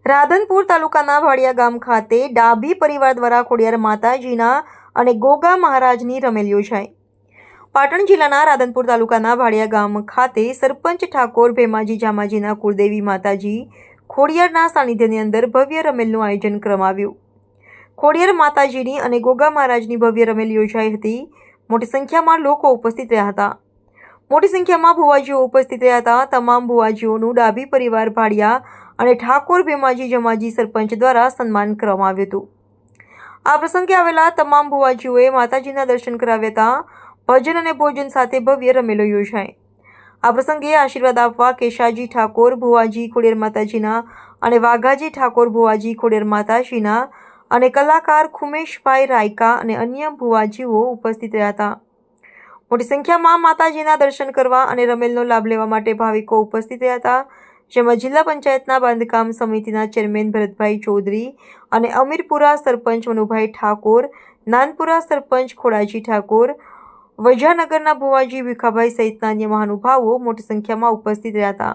રાધનપુર તાલુકાના ભાડિયા ગામ ખાતે ડાભી પરિવાર દ્વારા ખોડિયાર માતાજીના અને ગોગા મહારાજની રમેલ યોજાઈ। પાટણ જિલ્લાના રાધનપુર તાલુકાના ભાડિયા ગામ ખાતે સરપંચ ઠાકોર ભેમાજી જામાજીના કુળદેવી માતાજી ખોડિયારના સાનિધ્યની અંદર ભવ્ય રમેલનું આયોજન કરવામાં આવ્યું। ખોડિયાર માતાજીની અને ગોગા મહારાજની ભવ્ય રમેલ યોજાઈ હતી। મોટી સંખ્યામાં લોકો ઉપસ્થિત રહ્યા હતા। મોટી સંખ્યામાં ભુવાજીઓ ઉપસ્થિત રહ્યા હતા। તમામ ભુવાજીઓનું ડાભી પરિવાર ભાડિયા અને ઠાકોર ભેમાજી જમાજી સરપંચ દ્વારા સન્માન કરવામાં આવ્યું હતું। આ પ્રસંગે આવેલા તમામ ભુવાજીઓએ માતાજીના દર્શન કરાવ્યા હતા। ભજન અને ભોજન સાથે ભવ્ય રમેલો યોજાઈ। આ પ્રસંગે આશીર્વાદ આપવા કેશાજી ઠાકોર ભુવાજી ખોડિયાર માતાજીના અને વાઘાજી ઠાકોર ભુવાજી ખોડિયાર માતાજીના અને કલાકાર ખુમેશભાઈ રાયકા અને અન્ય ભુવાજીઓ ઉપસ્થિત રહ્યા હતા। મોટી સંખ્યામાં માતાજીના દર્શન કરવા અને રમેલનો લાભ લેવા માટે ભાવિકો ઉપસ્થિત રહ્યા હતા, જેમાં જિલ્લા પંચાયતના બાંધકામ સમિતિના ચેરમેન ભરતભાઈ ચૌધરી અને અમીરપુરા સરપંચ મનુભાઈ ઠાકોર, નાનપુરા સરપંચ ખોડાજી ઠાકોર, વજાનગરના ભુવાજી ભીખાભાઈ સહિતના અન્ય મહાનુભાવો મોટી સંખ્યામાં ઉપસ્થિત રહ્યા હતા।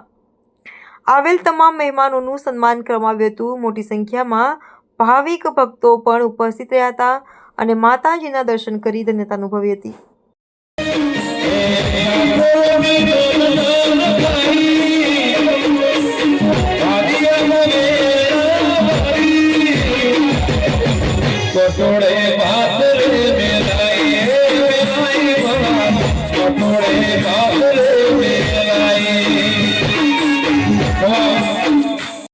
આવેલ તમામ મહેમાનોનું સન્માન કરવામાં આવ્યું હતું। મોટી સંખ્યામાં ભાવિક ભક્તો પણ ઉપસ્થિત રહ્યા હતા અને માતાજીના દર્શન કરી ધન્યતા અનુભવી હતી। Today